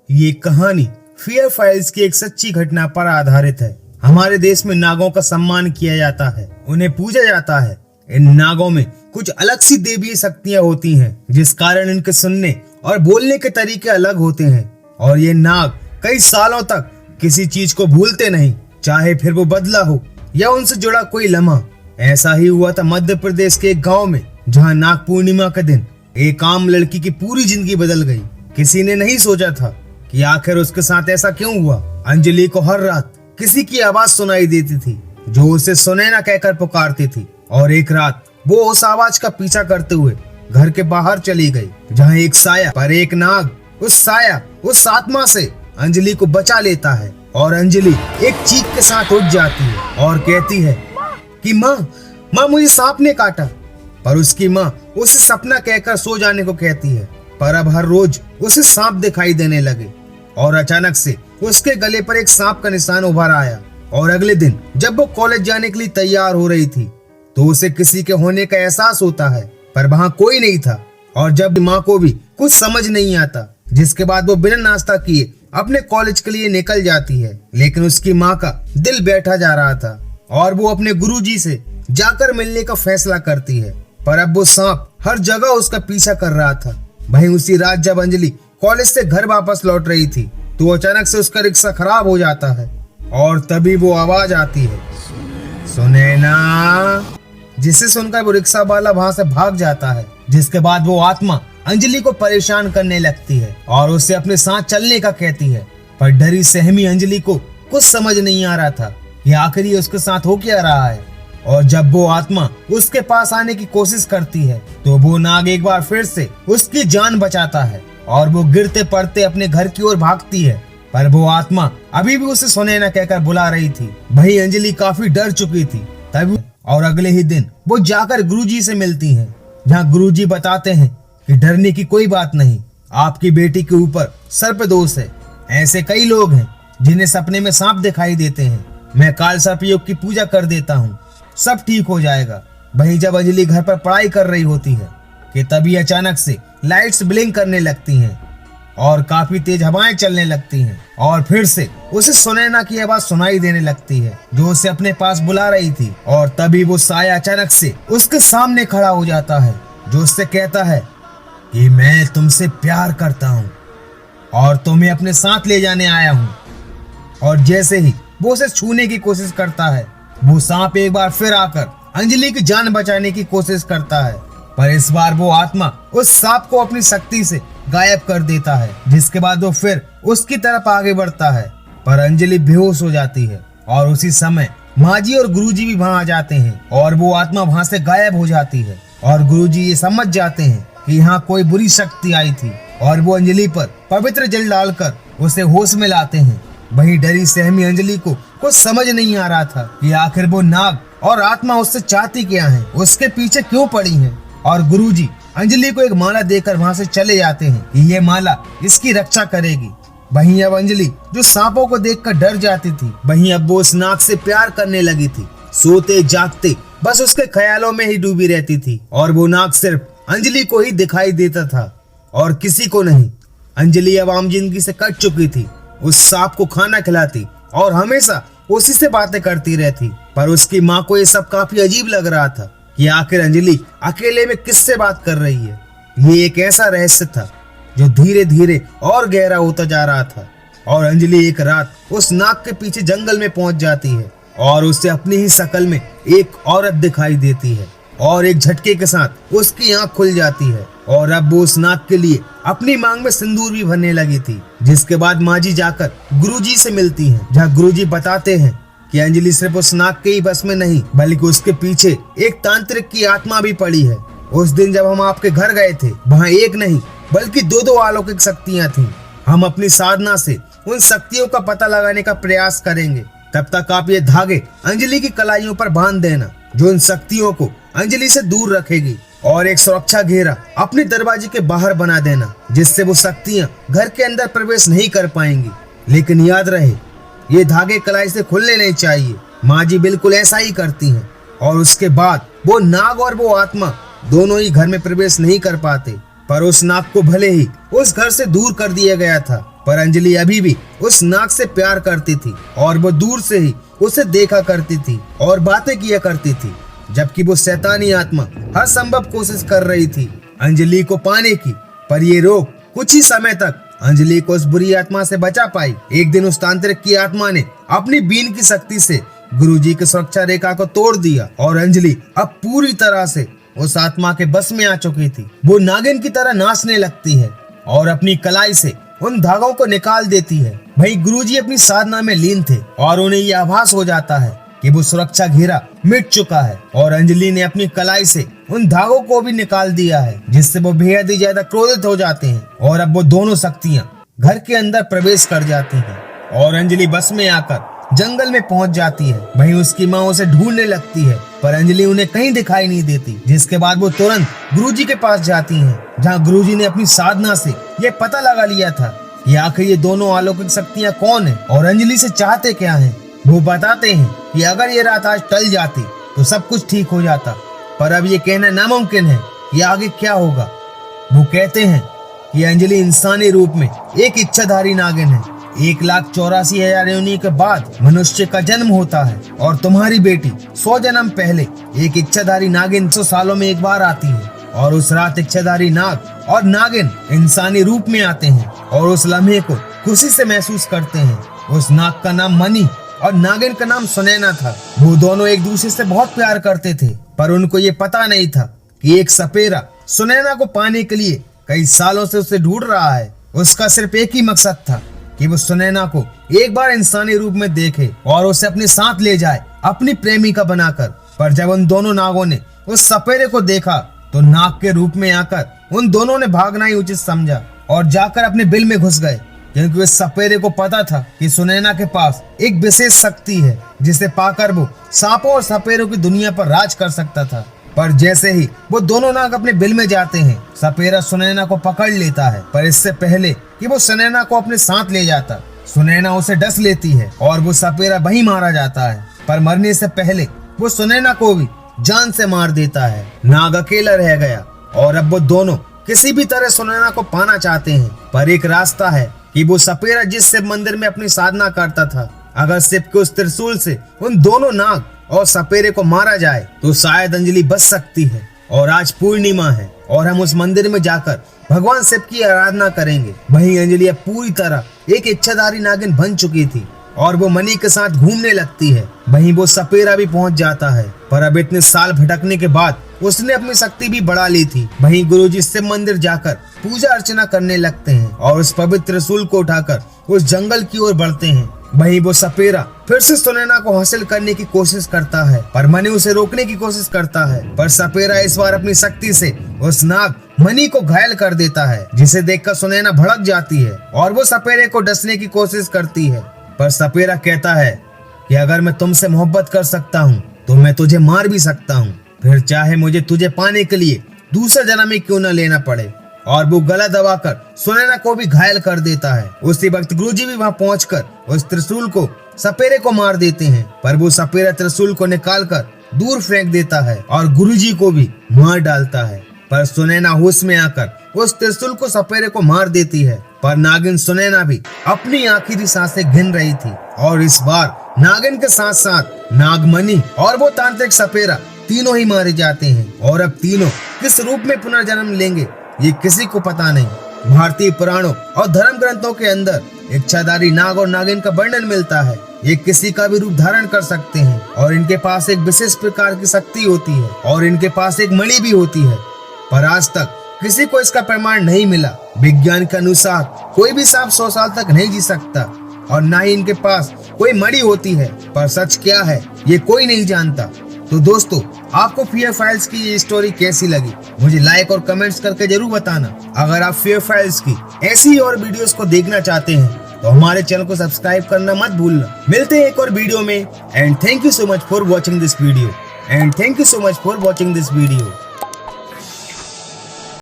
ये कहानी fear files की एक सच्ची घटना पर आधारित है। हमारे देश में नागों का सम्मान किया जाता है, उन्हें पूजा जाता है। इन नागों में कुछ अलग सी देवीय शक्तियां होती हैं, जिस कारण इनके सुनने और बोलने के तरीके अलग होते हैं। और ये नाग कई सालों तक किसी चीज को भूलते नहीं, चाहे फिर वो बदला हो या उनसे जुड़ा कोई लम्हा। ऐसा ही हुआ था मध्य प्रदेश के एक गाँव में, जहाँ नाग पूर्णिमा के दिन एक आम लड़की की पूरी जिंदगी बदल गई। किसी ने नहीं सोचा था कि आखिर उसके साथ ऐसा क्यों हुआ। अंजलि को हर रात किसी की आवाज सुनाई देती थी, जो उसे सुनैना कहकर पुकारती थी। और एक रात वो उस आवाज का पीछा करते हुए घर के बाहर चली गई, जहाँ एक साया पर एक नाग उस आत्मा से अंजलि को बचा लेता है। और अंजलि एक चीख के साथ उठ जाती है और कहती है कि माँ मुझे सांप ने काटा। पर उसकी माँ उसे सपना कहकर सो जाने को कहती है। पर अब हर रोज उसे सांप दिखाई देने लगे और अचानक से उसके गले पर एक सांप का निशान उभर आया। और अगले दिन जब वो कॉलेज जाने के लिए तैयार हो रही थी, तो उसे किसी के होने का एहसास होता है, पर वहाँ कोई नहीं था। और जब माँ को भी कुछ समझ नहीं आता, जिसके बाद वो बिना नाश्ता किए अपने कॉलेज के लिए निकल जाती है। लेकिन उसकी माँ का दिल बैठा जा रहा था और वो अपने गुरुजी से जाकर मिलने का फैसला करती है। पर अब वो सांप हर जगह उसका पीछा कर रहा था। वहीं उसी रात जब अंजलि कॉलेज से घर वापस लौट रही थी, तो अचानक से उसका रिक्शा खराब हो जाता है और तभी वो आवाज आती है, सुनैना। जिसे सुनकर वो रिक्शा वाला वहां से भाग जाता है। जिसके बाद वो आत्मा अंजलि को परेशान करने लगती है और उसे अपने साथ चलने का कहती है। पर डरी सहमी अंजलि को कुछ समझ नहीं आ रहा था कि आखिर ये उसके साथ हो क्या रहा है। और जब वो आत्मा उसके पास आने की कोशिश करती है, तो वो नाग एक बार फिर से उसकी जान बचाता है और वो गिरते पड़ते अपने घर की ओर भागती है। पर वो आत्मा अभी भी उसे सुनैना कहकर बुला रही थी। वही अंजलि काफी डर चुकी थी तभी। और अगले ही दिन वो जाकर गुरुजी से मिलती हैं, जहाँ गुरुजी बताते हैं कि डरने की कोई बात नहीं, आपकी बेटी के ऊपर सर्प दोष है। ऐसे कई लोग हैं जिन्हें सपने में सांप दिखाई देते हैं। मैं काल सर्प योग की पूजा कर देता हूँ, सब ठीक हो जाएगा। वहीं जब अंजलि घर पर पढ़ाई कर रही होती है कि तभी अचानक से लाइट्स ब्लिंक करने लगती हैं और काफी तेज हवाएं चलने लगती हैं। और फिर से उसे सुनैना की आवाज सुनाई देने लगती है, जो उसे अपने पास बुला रही थी। और तभी वो साया अचानक से उसके सामने खड़ा हो जाता है, जो उससे कहता है कि मैं तुमसे प्यार करता हूँ और तुम्हें अपने साथ ले जाने आया हूँ। और जैसे ही वो उसे छूने की कोशिश करता है, वो सांप एक बार फिर आकर अंजलि की जान बचाने की कोशिश करता है। पर इस बार वो आत्मा उस सांप को अपनी शक्ति से गायब कर देता है। जिसके बाद वो फिर उसकी तरफ आगे बढ़ता है, पर अंजलि बेहोश हो जाती है। और उसी समय माजी और गुरुजी भी वहां आ जाते हैं और वो आत्मा वहां से गायब हो जाती है। और गुरुजी ये समझ जाते हैं कि यहाँ कोई बुरी शक्ति आई थी और वो अंजलि पर पवित्र जल डालकर उसे होश में लाते हैं। वहीं डरी सहमी अंजलि को कुछ समझ नहीं आ रहा था कि आखिर वो नाग और आत्मा उससे चाहती क्या है, उसके पीछे क्यों पड़ी है। और गुरुजी अंजलि को एक माला देकर वहां से चले जाते हैं कि ये माला इसकी रक्षा करेगी। वहीं अब अंजलि जो सांपों को देखकर डर जाती थी, वहीं अब वो उस नाग से प्यार करने लगी थी। सोते जागते बस उसके ख्यालों में ही डूबी रहती थी और वो नाग सिर्फ अंजलि को ही दिखाई देता था और किसी को नहीं। अंजलि अब आम जिंदगी से कट चुकी थी, उस सांप को खाना खिलाती और हमेशा उसी से बातें करती रहती। पर उसकी माँ को ये सब काफी अजीब लग रहा था कि आखिर अंजलि अकेले में किससे बात कर रही है। ये एक ऐसा रहस्य था जो धीरे धीरे और गहरा होता जा रहा था। और अंजलि एक रात उस नाग के पीछे जंगल में पहुंच जाती है और उसे अपनी ही शक्ल में एक औरत दिखाई देती है और एक झटके के साथ उसकी आंख खुल जाती है। और अब वो उस नाग के लिए अपनी मांग में सिंदूर भी भरने लगी थी। जिसके बाद माजी जाकर गुरुजी से मिलती हैं, जहाँ गुरुजी बताते हैं कि अंजलि सिर्फ उस नाग के ही बस में नहीं, बल्कि उसके पीछे एक तांत्रिक की आत्मा भी पड़ी है। उस दिन जब हम आपके घर गए थे, वहाँ एक नहीं बल्कि दो अलौकिक शक्तियाँ थीं। हम अपनी साधना से उन शक्तियों का पता लगाने का प्रयास करेंगे। तब तक आप ये धागे अंजलि की कलाइयों पर बांध देना, जो उन शक्तियों को अंजलि से दूर रखेगी। और एक सुरक्षा घेरा अपने दरवाजे के बाहर बना देना, जिससे वो शक्तियाँ घर के अंदर प्रवेश नहीं कर पाएंगी। लेकिन याद रहे, ये धागे कलाई से खुलने नहीं चाहिए। माँ जी बिल्कुल ऐसा ही करती हैं। और उसके बाद वो नाग और वो आत्मा दोनों ही घर में प्रवेश नहीं कर पाते। पर उस नाग को भले ही उस घर से दूर कर दिया गया था, पर अंजलि अभी भी उस नाग से प्यार करती थी और वो दूर से ही उसे देखा करती थी और बातें किया करती थी, जबकि वो शैतानी आत्मा हर संभव कोशिश कर रही थी अंजलि को पाने की। पर ये रोक कुछ ही समय तक अंजलि को उस बुरी आत्मा से बचा पाई। एक दिन उस तांत्रिक की आत्मा ने अपनी बीन की शक्ति से गुरुजी की सुरक्षा रेखा को तोड़ दिया और अंजलि अब पूरी तरह से उस आत्मा के बस में आ चुकी थी। वो नागिन की तरह नाचने लगती है और अपनी कलाई से उन धागों को निकाल देती है। भाई गुरुजी अपनी साधना में लीन थे और उन्हें यह आभास हो जाता है कि वो सुरक्षा घेरा मिट चुका है और अंजलि ने अपनी कलाई से उन धागों को भी निकाल दिया है, जिससे वो बेहद ही ज्यादा क्रोधित हो जाते हैं और अब वो दोनों शक्तियां घर के अंदर प्रवेश कर जाती हैं और अंजलि बस में आकर जंगल में पहुंच जाती है। वहीं उसकी माँ उसे ढूंढने लगती है पर अंजलि उन्हें कहीं दिखाई नहीं देती, जिसके बाद वो तुरंत गुरुजी के पास जाती हैं, जहां गुरुजी ने अपनी साधना से ये पता लगा लिया था कि आखिर ये दोनों अलौकिक शक्तियां कौन है और अंजलि से चाहते क्या हैं। वो बताते हैं कि अगर ये रात आज टल जाती तो सब कुछ ठीक हो जाता, पर अब ये कहना नामुमकिन है कि आगे क्या होगा। वो कहते हैं कि अंजलि इंसानी रूप में एक इच्छाधारी नागिन है। 1,84,000 योनि के बाद मनुष्य का जन्म होता है और तुम्हारी बेटी 100 जन्म पहले एक इच्छाधारी नागिन 100 सालों में एक बार आती है और उस रात इच्छाधारी नाग और नागिन इंसानी रूप में आते हैं और उस लम्हे को खुशी से महसूस करते हैं। उस नाग का नाम मनी और नागिन का नाम सुनैना था। वो दोनों एक दूसरे से बहुत प्यार करते थे, पर उनको ये पता नहीं था कि एक सपेरा सुनैना को पाने के लिए कई सालों से उसे ढूंढ रहा है। उसका सिर्फ एक ही मकसद था कि वो सुनैना को एक बार इंसानी रूप में देखे और उसे अपने साथ ले जाए अपनी प्रेमिका बनाकर। पर जब उन दोनों नागों ने उस सपेरे को देखा तो नाग के रूप में आकर उन दोनों ने भागना ही उचित समझा और जाकर अपने बिल में घुस गए, क्योंकि उस सपेरे को पता था कि सुनैना के पास एक विशेष शक्ति है जिसे पाकर वो सांपों और सपेरों की दुनिया पर राज कर सकता था। पर जैसे ही वो दोनों नाग अपने बिल में जाते हैं, सपेरा सुनैना को पकड़ लेता है। पर इससे पहले कि वो सुनैना को अपने साथ ले जाता, सुनैना उसे डस लेती है और वो सपेरा वहीं मारा जाता है। पर मरने से पहले वो सुनैना को भी जान से मार देता है। नाग अकेला रह गया और अब वो दोनों किसी भी तरह सुनैना को पाना चाहते हैं। पर एक रास्ता है कि वो सपेरा जिस शिव मंदिर में अपनी साधना करता था, अगर शिव के उस त्रिशूल से उन दोनों नाग और सपेरे को मारा जाए तो शायद अंजलि बच सकती है। और आज पूर्णिमा है और हम उस मंदिर में जाकर भगवान शिव की आराधना करेंगे। वहीं अंजलि अब पूरी तरह एक इच्छाधारी नागिन बन चुकी थी और वो मनी के साथ घूमने लगती है। वहीं वो सपेरा भी पहुंच जाता है, पर अब इतने साल भटकने के बाद उसने अपनी शक्ति भी बढ़ा ली थी। वहीं गुरुजी शिव मंदिर जाकर पूजा अर्चना करने लगते हैं और उस पवित्र त्रिशूल को उठाकर उस जंगल की ओर बढ़ते हैं। वहीं वो सपेरा फिर से सुनैना को हासिल करने की कोशिश करता है, पर मनी उसे रोकने की कोशिश करता है। पर सपेरा इस बार अपनी शक्ति से उस नाग मनी को घायल कर देता है, जिसे देखकर सुनैना भड़क जाती है और वो सपेरे को डसने की कोशिश करती है। पर सपेरा कहता है कि अगर मैं तुमसे मोहब्बत कर सकता हूँ तो मैं तुझे मार भी सकता हूँ, फिर चाहे मुझे तुझे पाने के लिए दूसरा जन्म ही क्यों न लेना पड़े। और वो गला दबाकर सुनैना को भी घायल कर देता है। उसी वक्त गुरुजी भी वहां पहुंचकर उस त्रिशूल को सपेरे को मार देते हैं, पर वो सपेरा त्रिशूल को निकालकर दूर फेंक देता है और गुरुजी को भी मार डालता है। पर सुनैना होश में आकर उस त्रिशूल को सपेरे को मार देती है। पर नागिन सुनैना भी अपनी आखिरी सांसें गिन रही थी और इस बार नागिन के साथ साथ नागमणि और वो तांत्रिक सपेरा तीनों ही मारे जाते हैं। और अब तीनों किस रूप में पुनर्जन्म लेंगे ये किसी को पता नहीं। भारतीय पुराणों और धर्म ग्रंथों के अंदर इच्छाधारी नाग और नागिन का वर्णन मिलता है। ये किसी का भी रूप धारण कर सकते हैं और इनके पास एक विशेष प्रकार की शक्ति होती है और इनके पास एक मणि भी होती है, पर आज तक किसी को इसका प्रमाण नहीं मिला। विज्ञान के अनुसार कोई भी सांप 100 साल तक नहीं जी सकता और ना ही इनके पास कोई मणि होती है, पर सच क्या है ये कोई नहीं जानता। तो दोस्तों, आपको फियर फाइल्स की ये स्टोरी कैसी लगी मुझे लाइक और कमेंट्स करके जरूर बताना। अगर आप फियर फाइल्स की ऐसी और वीडियोस को देखना चाहते हैं तो हमारे चैनल को सब्सक्राइब करना मत भूलना। मिलते हैं एक और वीडियो में and thank you so much for watching this video.